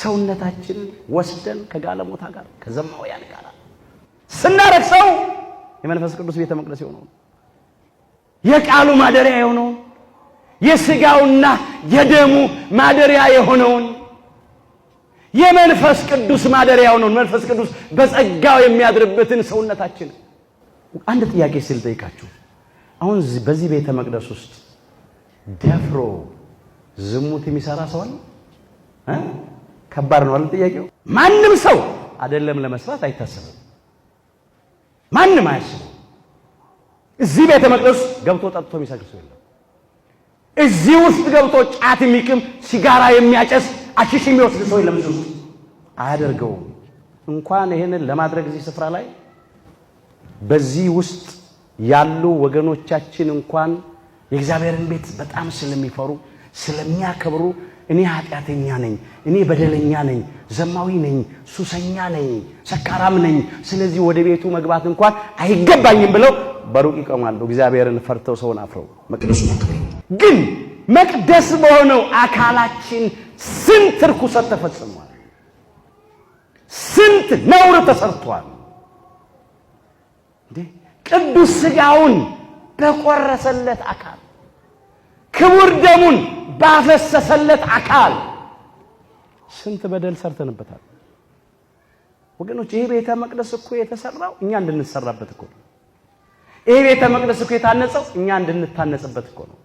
ሰውነታችንን ወስደን ከጋለሞታ ጋር ከዘማውያን ጋር ስናረክሰው የመንፈስ ቅዱስ ቤተ መቅደስ የሆነው የቃሉ ማደሪያ የሆነው የሥጋውና የደሙ ማደሪያ የሆነው የመንፈስ ቅዱስ ማደሪያ የሆነው መንፈስ ቅዱስ በጸጋው የሚያድርበትን ሰውነታችን አንድ ጥያቄ ስልጠይቃችሁ አሁን በዚህ ቤተ መቅደስ ውስጥ ደፍሮ ዝሙት የሚሰራ ሰው አለ? ከባድ ነው አይደል ጥያቄው? ማንም ሰው አይደለም ለመስራት አይታሰብም። ማንም አያስብም። እዚህ ቤተ መቅደስ ገብቶ ጠጥቶ የሚሰክር ሰው የለም። እዚህ ውስጥ ገብቶ ጫት የሚቅም ሲጋራ የሚያጨስ አሽሽ የሚወስድ ሰው የለም። እዚህ አያደርገውም። እንኳን ይሄንን ለማድረግ እዚህ ስፍራ ላይ በዚህ ውስጥ ያሉ ወገኖቻችን እንኳን የእግዚአብሔርን ቤት በጣም ስለሚፈሩ ስለሚያከብሩ እኔ ኃጢአተኛ ነኝ፣ እኔ በደለኛ ነኝ፣ ዘማዊ ነኝ፣ ሱሰኛ ነኝ፣ ሰካራም ነኝ፣ ስለዚህ ወደ ቤቱ መግባት እንኳን አይገባኝም ብለው በሩቅ ይቆማሉ። እግዚአብሔርን ፈርተው ሰውን አፍረው መቅደሱን አክብረው። ግን መቅደስ በሆነው አካላችን ስንት ርኩሰት ተፈጽሟል፣ ስንት ነውር ተሰርቷል። ቅዱስ ሥጋውን በቆረሰለት አካል ክቡር ደሙን ባፈሰሰለት አካል ስንት በደል ሰርተንበታል ወገኖች። ይሄ ቤተ መቅደስ እኮ የተሰራው እኛ እንድንሰራበት እኮ ነው። ይሄ ቤተ መቅደስ እኮ የታነጸው እኛ እንድንታነጽበት እኮ ነው።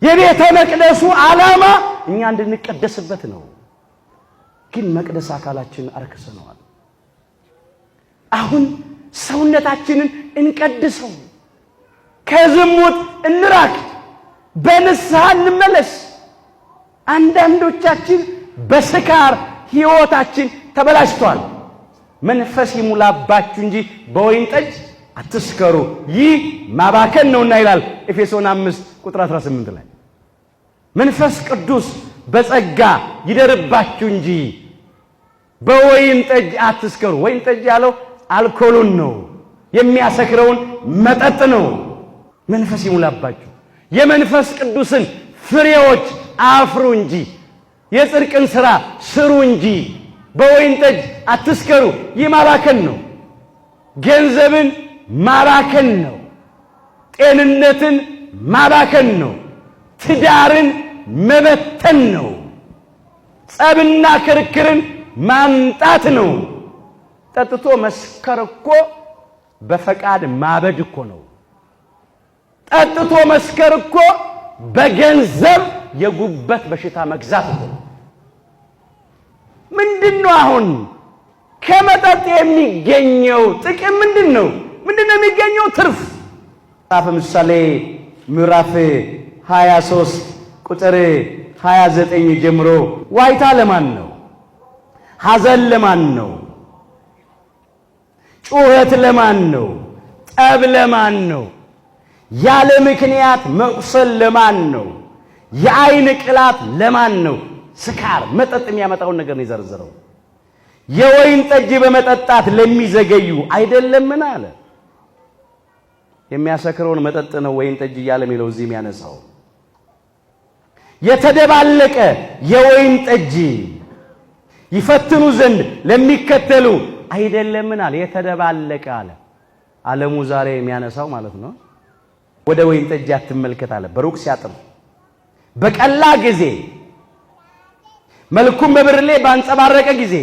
የቤተ መቅደሱ ዓላማ እኛ እንድንቀደስበት ነው። ግን መቅደስ አካላችን አርክሰነዋል። አሁን ሰውነታችንን እንቀድሰው፣ ከዝሙት እንራቅ፣ በንስሐ እንመለስ። አንዳንዶቻችን በስካር ሕይወታችን ተበላሽቷል። መንፈስ ይሙላባችሁ እንጂ በወይን ጠጅ አትስከሩ፣ ይህ ማባከን ነውና ይላል ኤፌሶን 5:18 ላይ። መንፈስ ቅዱስ በጸጋ ይደርባችሁ እንጂ በወይን ጠጅ አትስከሩ። ወይን ጠጅ ያለው አልኮሉን ነው፣ የሚያሰክረውን መጠጥ ነው። መንፈስ ይሙላባችሁ፣ የመንፈስ ቅዱስን ፍሬዎች አፍሩ እንጂ የጽድቅን ሥራ ስሩ እንጂ በወይን ጠጅ አትስከሩ። ይህ ማባከን ነው። ገንዘብን ማባከን ነው። ጤንነትን ማባከን ነው። ትዳርን መበተን ነው። ጸብና ክርክርን ማምጣት ነው። ጠጥቶ መስከር እኮ በፈቃድ ማበድ እኮ ነው። ጠጥቶ መስከር እኮ በገንዘብ የጉበት በሽታ መግዛት እኮ ነው። ምንድነው አሁን ከመጠጥ የሚገኘው ጥቅም ምንድነው? ምንድነው የሚገኘው ትርፍ? መጽሐፈ ምሳሌ ምዕራፍ 23 ቁጥር 29 ጀምሮ ዋይታ ለማን ነው? ሐዘን ለማን ነው? ጩኸት ለማን ነው? ጠብ ለማን ነው? ያለ ምክንያት መቁሰል ለማን ነው? የአይን ቅላት ለማን ነው? ስካር መጠጥ የሚያመጣውን ነገር ነው የዘረዘረው። የወይን ጠጅ በመጠጣት ለሚዘገዩ አይደለምን አለ። የሚያሰክረውን መጠጥ ነው ወይን ጠጅ እያለ የሚለው እዚህ የሚያነሳው። የተደባለቀ የወይን ጠጅ ይፈትኑ ዘንድ ለሚከተሉ አይደለምን አለ። የተደባለቀ አለ። ዓለሙ ዛሬ የሚያነሳው ማለት ነው። ወደ ወይን ጠጅ አትመልከት አለ። በሩቅ ሲያጥር በቀላ ጊዜ መልኩም በብርሌ ባንጸባረቀ ጊዜ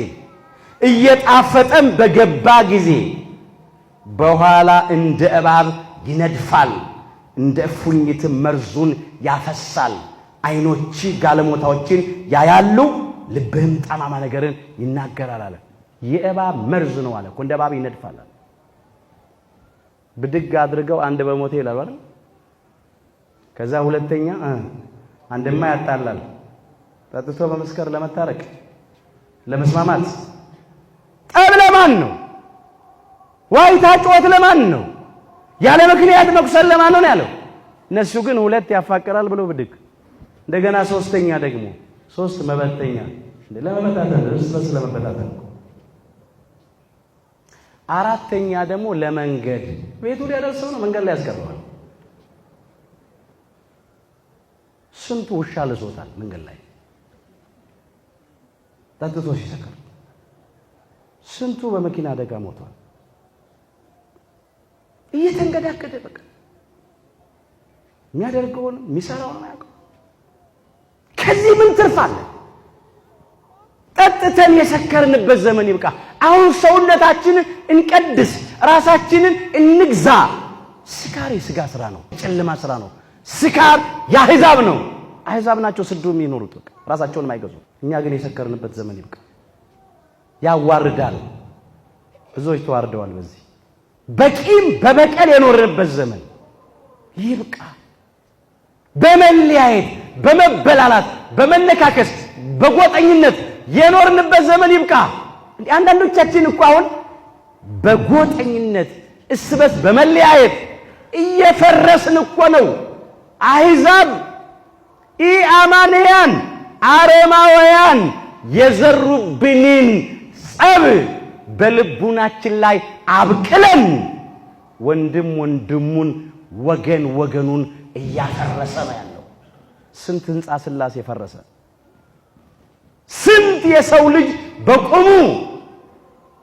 እየጣፈጠም በገባ ጊዜ በኋላ እንደ እባብ ይነድፋል፣ እንደ እፉኝትም መርዙን ያፈሳል። ዓይኖች ጋለሞታዎችን ያያሉ፣ ልብህም ጠማማ ነገርን ይናገራል አለ። የእባብ መርዝ ነው አለ። እንደ እባብ ይነድፋል። ብድግ አድርገው አንድ በሞቴ ይላል አይደል? ከዛ ሁለተኛ አንድማ ያጣላል። ጠጥቶ በመስከር ለመታረቅ ለመስማማት። ጠብ ለማን ነው? ዋይታ ጩኸት ለማን ነው? ያለ ምክንያት መቁሰል ለማን ነው ያለው? እነሱ ግን ሁለት ያፋቅራል ብሎ ብድግ እንደገና ሶስተኛ ደግሞ ሶስት መበተኛ ለመበታተን እርስ በርስ ለመበታተን አራተኛ ደግሞ ለመንገድ ቤቱ ሊያደርሰው ነው፣ መንገድ ላይ ያስቀረዋል። ስንቱ ውሻ ልሶታል መንገድ ላይ። ጠጥቶ ሲሰክር ስንቱ በመኪና አደጋ ሞቷል። እየተንገዳገደ በቃ የሚያደርገውን የሚሰራውን አያውቅም። ከዚህ ምን ትርፍ አለ? ጠጥተን የሰከርንበት ዘመን ይብቃ። አሁን ሰውነታችንን እንቀድስ፣ ራሳችንን እንግዛ። ስካር የሥጋ ሥራ ነው፣ የጨለማ ሥራ ነው። ስካር የአሕዛብ ነው። አሕዛብ ናቸው ስዱ የሚኖሩት በቃ ራሳቸውን የማይገዙ። እኛ ግን የሰከርንበት ዘመን ይብቃ። ያዋርዳል። ብዙዎች ተዋርደዋል። በዚህ በቂም በበቀል የኖርንበት ዘመን ይብቃ። በመለያየት በመበላላት በመነካከስ በጎጠኝነት የኖርንበት ዘመን ይብቃ። አንዳንዶቻችን እኮ አሁን በጎጠኝነት እስበስ በመለያየት እየፈረስን እኮ ነው። አሕዛብ ኢአማንያን አረማውያን የዘሩብንን ጸብ በልቡናችን ላይ አብቅለን ወንድም ወንድሙን ወገን ወገኑን እያፈረሰ ነው ያለው። ስንት ሕንፃ ሥላሴ ፈረሰ። ስንት የሰው ልጅ በቁሙ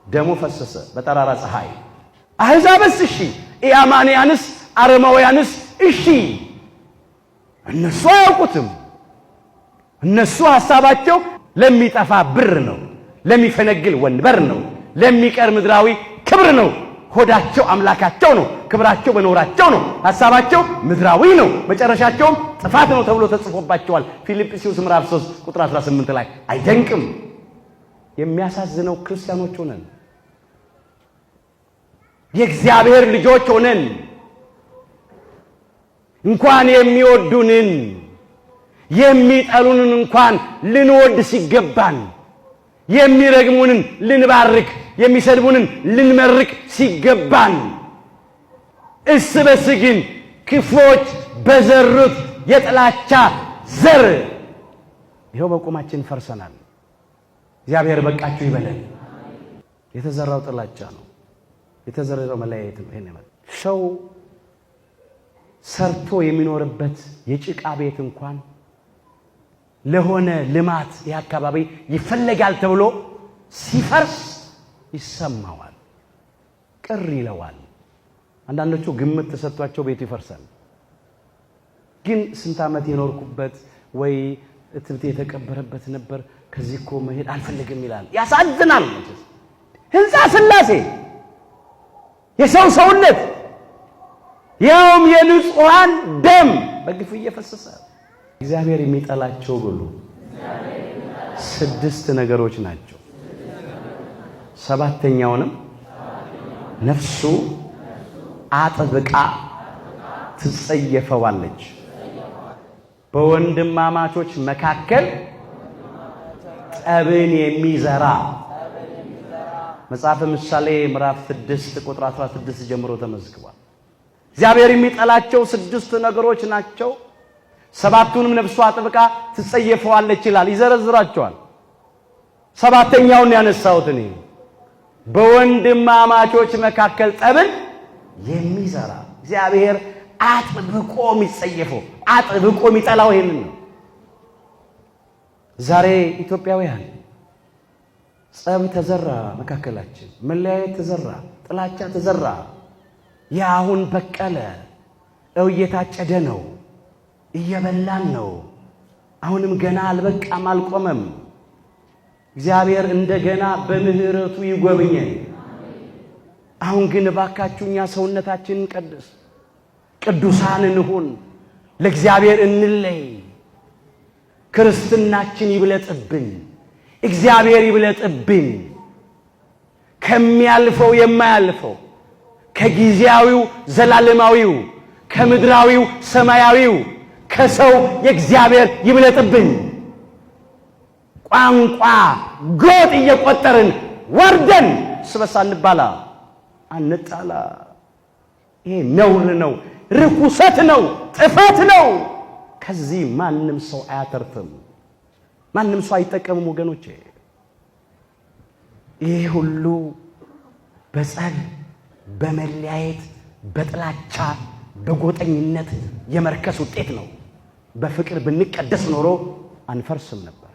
ደሙ ፈሰሰ በጠራራ ፀሐይ። አሕዛብስ እሺ፣ ኢአማንያንስ አረማውያንስ እሺ። እነሱ አያውቁትም። እነሱ ሐሳባቸው ለሚጠፋ ብር ነው፣ ለሚፈነግል ወንበር ነው፣ ለሚቀር ምድራዊ ክብር ነው። ሆዳቸው አምላካቸው ነው፣ ክብራቸው በኖራቸው ነው። ሐሳባቸው ምድራዊ ነው፣ መጨረሻቸውም ጥፋት ነው ተብሎ ተጽፎባቸዋል። ፊልጵስዩስ ምዕራፍ 3 ቁጥር 18 ላይ አይደንቅም? የሚያሳዝነው ክርስቲያኖች ሆነን የእግዚአብሔር ልጆች ሆነን እንኳን የሚወዱንን የሚጠሉንን እንኳን ልንወድ ሲገባን የሚረግሙንን ልንባርክ የሚሰድቡንን ልንመርቅ ሲገባን እርስ በርስ ግን ክፎች በዘሩት የጥላቻ ዘር ይኸው በቁማችን ፈርሰናል። እግዚአብሔር በቃችሁ ይበለን። የተዘራው ጥላቻ ነው፣ የተዘራው መለያየት ነው። ይሄን ማለት ሰው ሰርቶ የሚኖርበት የጭቃ ቤት እንኳን ለሆነ ልማት የአካባቢ ይፈለጋል ተብሎ ሲፈርስ ይሰማዋል፣ ቅር ይለዋል። አንዳንዶቹ ግምት ተሰጥቷቸው ቤቱ ይፈርሳል። ግን ስንት ዓመት የኖርኩበት ወይ እትብቴ የተቀበረበት ነበር፣ ከዚህ እኮ መሄድ አልፈልግም ይላል። ያሳዝናል። ሕንፃ ሥላሴ የሰው ሰውነት ያውም የንጹሃን ደም በግፍ እየፈሰሰ እግዚአብሔር የሚጠላቸው ብሎ 6 ነገሮች ናቸው። 7ኛውንም ነፍሱ አጥብቃ ትጸየፈዋለች። በወንድማማቾች መካከል ጠብን የሚዘራ መጽሐፈ ምሳሌ ምዕራፍ 6 ቁጥር 16 ጀምሮ ተመዝግቧል። እግዚአብሔር የሚጠላቸው 6 ነገሮች ናቸው። 7ቱንም ነፍሱ አጥብቃ ትጸየፈዋለች ይላል፣ ይዘረዝራቸዋል። 7ኛውን ያነሳሁት እኔ በወንድማማቾች መካከል ጠብን የሚዘራ እግዚአብሔር አጥብቆ የሚጸየፈው አጥብቆ የሚጠላው ይሄንን ነው። ዛሬ ኢትዮጵያውያን ጸብ ተዘራ፣ መካከላችን መለያየት ተዘራ፣ ጥላቻ ተዘራ። ያ አሁን በቀለ፣ እየታጨደ ነው፣ እየበላን ነው። አሁንም ገና አልበቃም፣ አልቆመም። እግዚአብሔር እንደገና በምህረቱ ይጎብኘን። አሁን ግን እባካችሁ እኛ ሰውነታችንን ቀድስ፣ ቅዱሳን እንሁን፣ ለእግዚአብሔር እንለይ። ክርስትናችን ይብለጥብን፣ እግዚአብሔር ይብለጥብን። ከሚያልፈው የማያልፈው፣ ከጊዜያዊው ዘላለማዊው፣ ከምድራዊው ሰማያዊው፣ ከሰው የእግዚአብሔር ይብለጥብን። ቋንቋ ጎጥ እየቆጠርን ወርደን ስበሳ እንባላ አንጣላ። ይሄ ነውር ነው፣ ርኩሰት ነው፣ ጥፋት ነው። ከዚህ ማንም ሰው አያተርፍም፣ ማንም ሰው አይጠቀምም። ወገኖቼ ይሄ ሁሉ በጸብ በመለያየት በጥላቻ በጎጠኝነት የመርከስ ውጤት ነው። በፍቅር ብንቀደስ ኖሮ አንፈርስም ነበር።